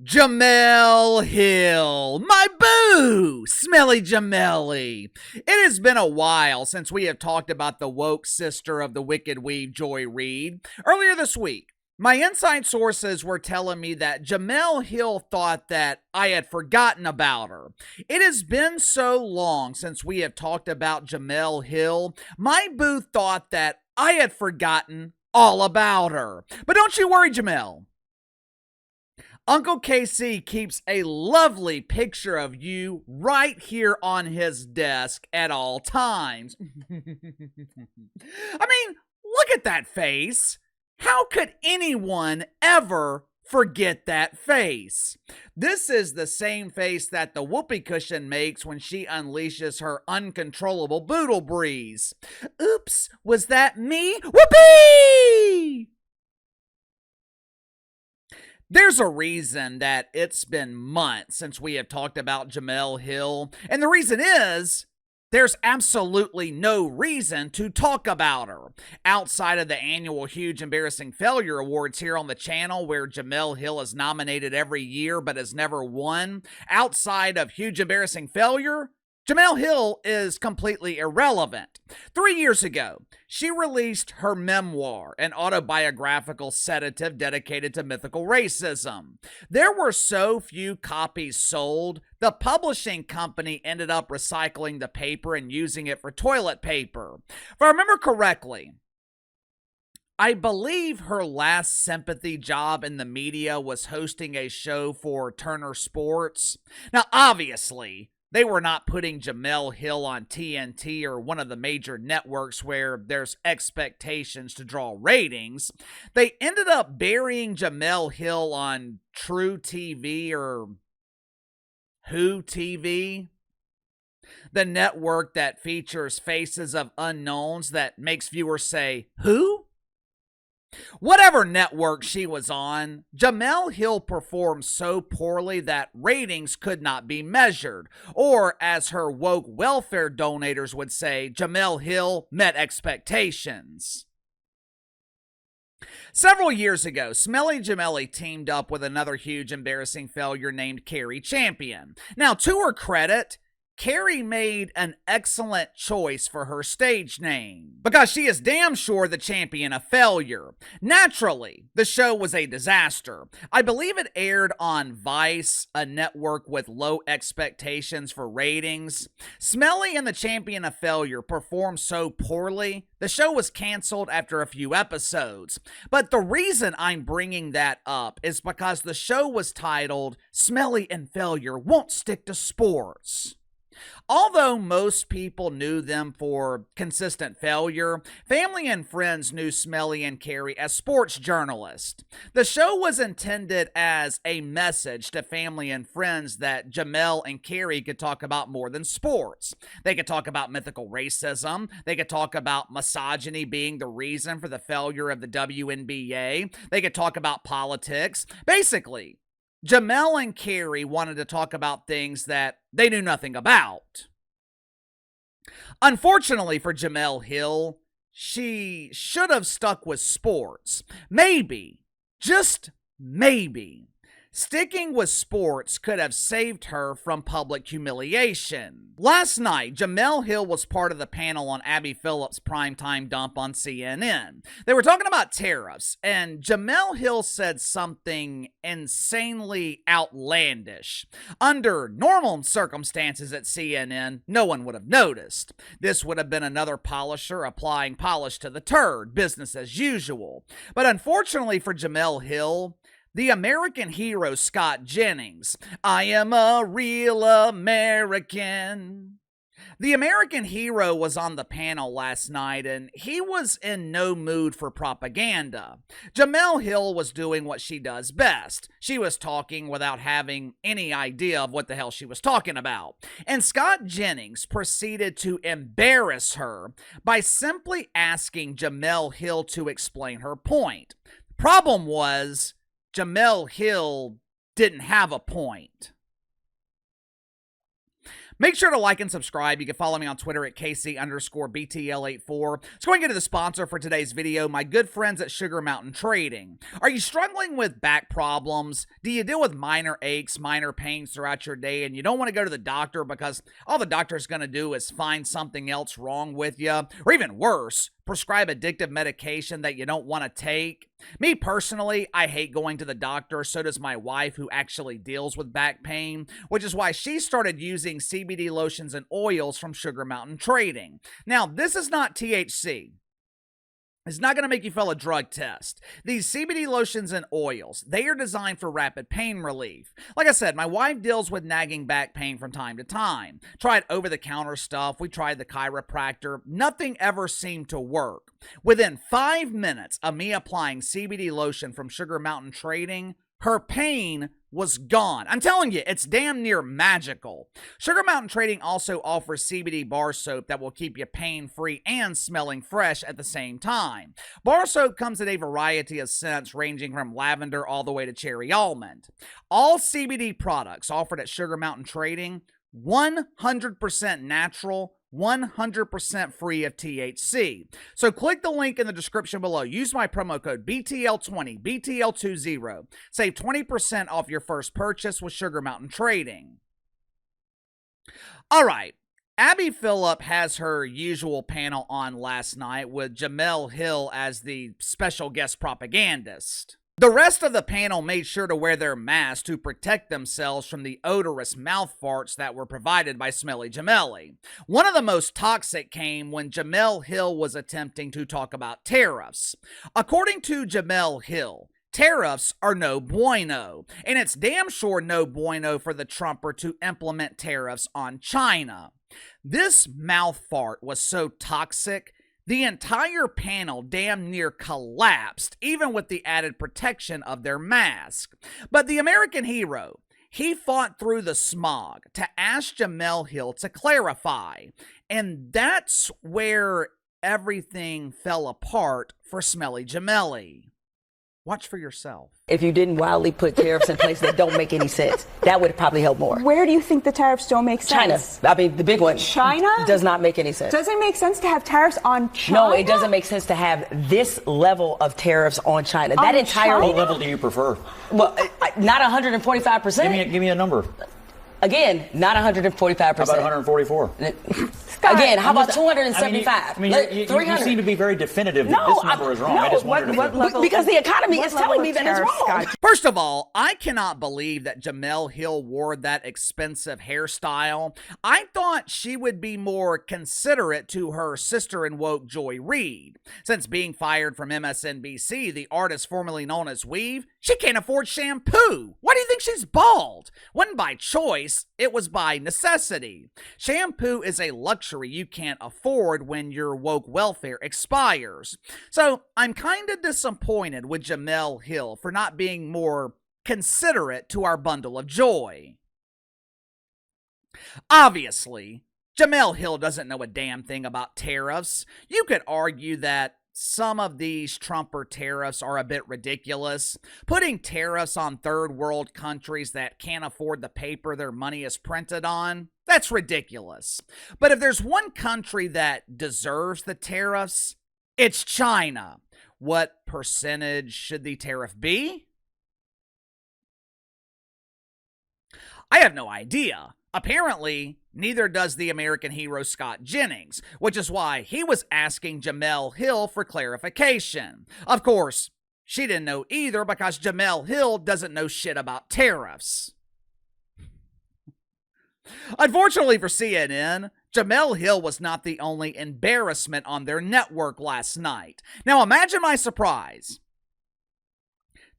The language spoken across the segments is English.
Jemele Hill, my boo, smelly Jemele. It has been a while since we have talked about the woke sister of the wicked weave, Joy Reid. Earlier this week, my inside sources were telling me that Jemele Hill thought that I had forgotten about her. It has been so long since we have talked about Jemele Hill. My boo thought that I had forgotten all about her. But don't you worry, Jemele. Uncle KC keeps a lovely picture of you right here on his desk at all times. I mean, look at that face. How could anyone ever forget that face? This is the same face that the whoopee cushion makes when she unleashes her uncontrollable boodle breeze. Oops, was that me? Whoopee! There's a reason that it's been months since we have talked about Jemele Hill, and the reason is there's absolutely no reason to talk about her. Outside of the annual Huge Embarrassing Failure Awards here on the channel, where Jemele Hill is nominated every year but has never won, outside of Huge Embarrassing Failure, Jemele Hill is completely irrelevant. 3 years ago, she released her memoir, an autobiographical sedative dedicated to mythical racism. There were so few copies sold, the publishing company ended up recycling the paper and using it for toilet paper. If I remember correctly, I believe her last sympathy job in the media was hosting a show for Turner Sports. Now, obviously, they were not putting Jemele Hill on TNT or one of the major networks where there's expectations to draw ratings. They ended up burying Jemele Hill on True TV or Who TV, the network that features faces of unknowns that makes viewers say, "Who?" Whatever network she was on, Jemele Hill performed so poorly that ratings could not be measured. Or, as her woke welfare donators would say, Jemele Hill met expectations. Several years ago, Smelly Jemele teamed up with another huge embarrassing failure named Carrie Champion. Now, to her credit, Carrie made an excellent choice for her stage name, because she is damn sure the champion of failure. Naturally, the show was a disaster. I believe it aired on Vice, a network with low expectations for ratings. Smelly and the champion of failure performed so poorly, the show was canceled after a few episodes. But the reason I'm bringing that up is because the show was titled Smelly and Failure Won't Stick to Sports. Although most people knew them for consistent failure, family and friends knew Smelly and Carrie as sports journalists. The show was intended as a message to family and friends that Jemele and Carrie could talk about more than sports. They could talk about mythical racism. They could talk about misogyny being the reason for the failure of the WNBA. They could talk about politics. Basically, Jemele and Carrie wanted to talk about things that they knew nothing about. Unfortunately for Jemele Hill, she should have stuck with sports. Maybe, just maybe, sticking with sports could have saved her from public humiliation. Last night, Jemele Hill was part of the panel on Abby Phillip's primetime dump on CNN. They were talking about tariffs, and Jemele Hill said something insanely outlandish. Under normal circumstances at CNN, no one would have noticed. This would have been another polisher applying polish to the turd, business as usual. But unfortunately for Jemele Hill, the American hero Scott Jennings, I am a real American. The American hero was on the panel last night, and he was in no mood for propaganda. Jemele Hill was doing what she does best. She was talking without having any idea of what the hell she was talking about. And Scott Jennings proceeded to embarrass her by simply asking Jemele Hill to explain her point. Problem was, Jemele Hill didn't have a point. Make sure to like and subscribe. You can follow me on Twitter at KC_BTL84. Let's go and get to the sponsor for today's video, my good friends at Sugar Mountain Trading. Are you struggling with back problems? Do you deal with minor aches, minor pains throughout your day, and you don't want to go to the doctor because all the doctor's going to do is find something else wrong with you? Or even worse, prescribe addictive medication that you don't want to take? Me personally, I hate going to the doctor. So does my wife, who actually deals with back pain, which is why she started using CBD lotions and oils from Sugar Mountain Trading. Now, this is not THC. It's not going to make you fail a drug test. These CBD lotions and oils, they are designed for rapid pain relief. Like I said, my wife deals with nagging back pain from time to time. Tried over-the-counter stuff. We tried the chiropractor. Nothing ever seemed to work. Within 5 minutes of me applying CBD lotion from Sugar Mountain Trading, her pain was gone. I'm telling you, it's damn near magical. Sugar Mountain Trading also offers CBD bar soap that will keep you pain-free and smelling fresh at the same time. Bar soap comes in a variety of scents ranging from lavender all the way to cherry almond. All CBD products offered at Sugar Mountain Trading, 100% natural, 100% free of THC. So click the link in the description below. Use my promo code BTL20, BTL20. Save 20% off your first purchase with Sugar Mountain Trading. All right. Abby Phillip has her usual panel on last night with Jemele Hill as the special guest propagandist. The rest of the panel made sure to wear their masks to protect themselves from the odorous mouth farts that were provided by Smelly Jemele. One of the most toxic came when Jamal Hill was attempting to talk about tariffs. According to Jamal Hill, tariffs are no bueno, and it's damn sure no bueno for the Trumper to implement tariffs on China. This mouth fart was so toxic, the entire panel damn near collapsed, even with the added protection of their mask. But the American hero, he fought through the smog to ask Jemele Hill to clarify. And that's where everything fell apart for Smelly Jemele. Watch for yourself. If you didn't wildly put tariffs in place that don't make any sense, that would probably help more. Where do you think the tariffs don't make sense? China. I mean, the big one. China? Does not make any sense. Does it make sense to have tariffs on China? No, it doesn't make sense to have this level of tariffs on China. On that entire China? What level do you prefer? Well, not 145%. Give me a number. Again, not 145%. How about 144? Again, how about 275? You seem to be very definitive that this number is wrong. No, I just wondered because the economy is telling me that it's wrong. First of all, I cannot believe that Jemele Hill wore that expensive hairstyle. I thought she would be more considerate to her sister in woke, Joy Reid. Since being fired from MSNBC, the artist formerly known as Weave, she can't afford shampoo. Why do you think she's bald? Wasn't by choice, it was by necessity. Shampoo is a luxury you can't afford when your woke welfare expires. So I'm kind of disappointed with Jemele Hill for not being more considerate to our bundle of joy. Obviously, Jemele Hill doesn't know a damn thing about tariffs. You could argue that some of these Trumper tariffs are a bit ridiculous. Putting tariffs on third world countries that can't afford the paper their money is printed on, that's ridiculous. But if there's one country that deserves the tariffs, it's China. What percentage should the tariff be? I have no idea. Apparently, neither does the American hero Scott Jennings, which is why he was asking Jemele Hill for clarification. Of course, she didn't know either because Jemele Hill doesn't know shit about tariffs. Unfortunately for CNN, Jemele Hill was not the only embarrassment on their network last night. Now imagine my surprise.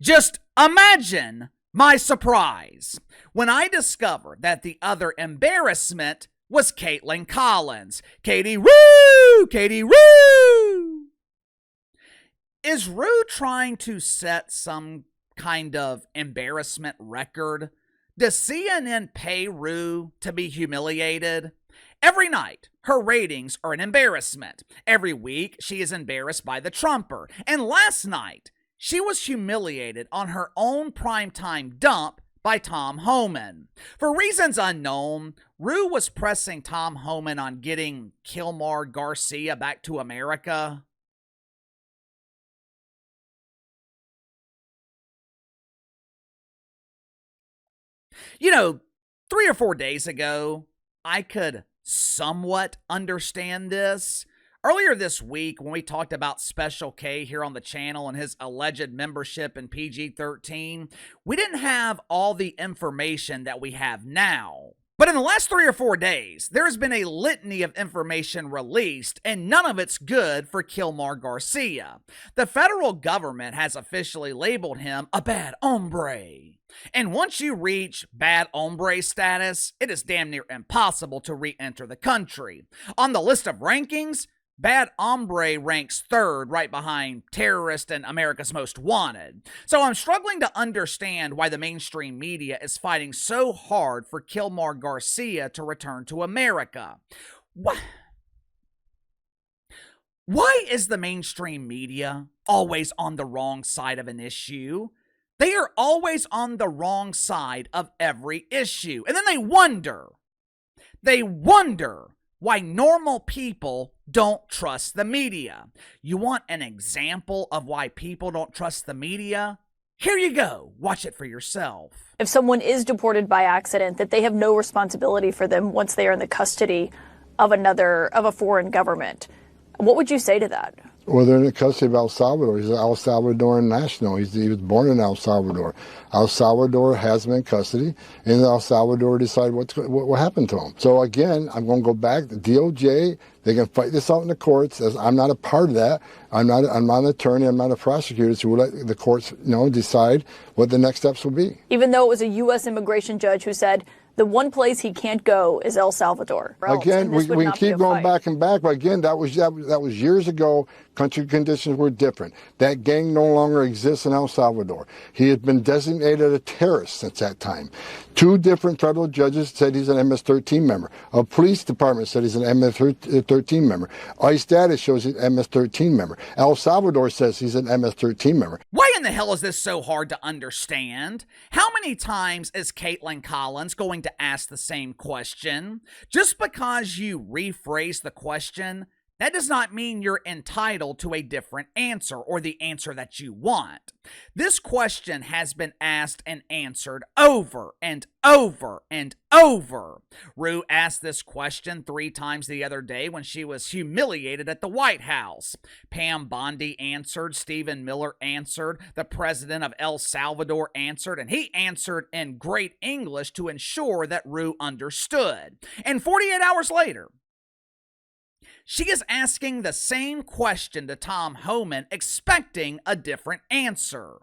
Just imagine my surprise when I discovered that the other embarrassment was Caitlyn Collins. Katie Roo! Katie Roo! Is Roo trying to set some kind of embarrassment record? Does CNN pay Roo to be humiliated? Every night, her ratings are an embarrassment. Every week, she is embarrassed by the Trumper. And last night, she was humiliated on her own primetime dump by Tom Homan. For reasons unknown, Rue was pressing Tom Homan on getting Kilmar Garcia back to America. You know, 3 or 4 days ago, I could somewhat understand this. Earlier this week, when we talked about Special K here on the channel and his alleged membership in PG-13, we didn't have all the information that we have now. But in the last 3 or 4 days, there has been a litany of information released, and none of it's good for Kilmar Garcia. The federal government has officially labeled him a bad hombre. And once you reach bad hombre status, it is damn near impossible to re-enter the country. On the list of rankings, bad hombre ranks 3rd, right behind terrorist and America's Most Wanted. So I'm struggling to understand why the mainstream media is fighting so hard for Kilmar Garcia to return to America. Why is the mainstream media always on the wrong side of an issue? They are always on the wrong side of every issue. And then they wonder why normal people don't trust the media. You want an example of why people don't trust the media? Here you go. Watch it for yourself. If someone is deported by accident, that they have no responsibility for them once they are in the custody of a foreign government. What would you say to that? Well, they're in the custody of El Salvador. He's an El Salvadoran national. He was born in El Salvador. El Salvador has him in custody, and El Salvador decide what happened to him. So again, I'm going to go back. The DOJ, they can fight this out in the courts. As I'm not a part of that. I'm not an attorney. I'm not a prosecutor. So we'll let the courts, decide what the next steps will be. Even though it was a U.S. immigration judge who said the one place he can't go is El Salvador. Again, we can keep going back and back, but again, that was years ago. Country conditions were different. That gang no longer exists in El Salvador. He has been designated a terrorist since that time. 2 different federal judges said he's an MS-13 member. A police department said he's an MS-13 member. ICE data shows he's an MS-13 member. El Salvador says he's an MS-13 member. Why in the hell is this so hard to understand? How many times is Caitlyn Collins going to ask the same question? Just because you rephrase the question, that does not mean you're entitled to a different answer or the answer that you want. This question has been asked and answered over and over and over. Rue asked this question 3 times the other day when she was humiliated at the White House. Pam Bondi answered, Stephen Miller answered, the president of El Salvador answered, and he answered in great English to ensure that Rue understood. And 48 hours later, she is asking the same question to Tom Homan, expecting a different answer.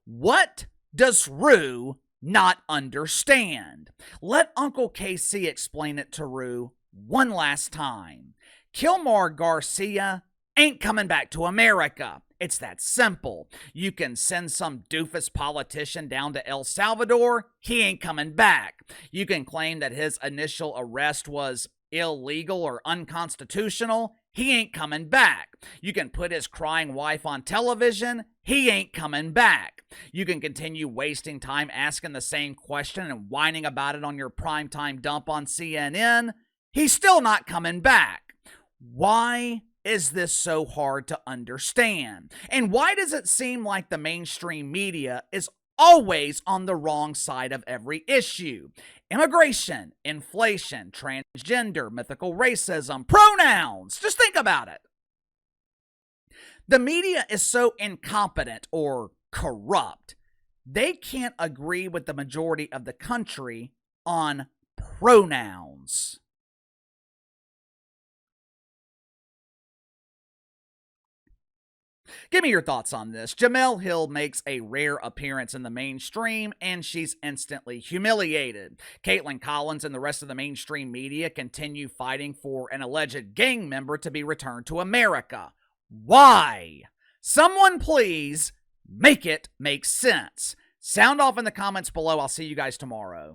What does Rue not understand? Let Uncle KC explain it to Rue one last time. Kilmar Garcia ain't coming back to America. It's that simple. You can send some doofus politician down to El Salvador, he ain't coming back. You can claim that his initial arrest was illegal or unconstitutional, he ain't coming back. You can put his crying wife on television, he ain't coming back. You can continue wasting time asking the same question and whining about it on your primetime dump on CNN, he's still not coming back. Why is this so hard to understand? And why does it seem like the mainstream media is always on the wrong side of every issue? Immigration, inflation, transgender, mythical racism, pronouns. Just think about it. The media is so incompetent or corrupt, they can't agree with the majority of the country on pronouns. Give me your thoughts on this. Jemele Hill makes a rare appearance in the mainstream, and she's instantly humiliated. Caitlyn Collins and the rest of the mainstream media continue fighting for an alleged gang member to be returned to America. Why? Someone please make it make sense. Sound off in the comments below. I'll see you guys tomorrow.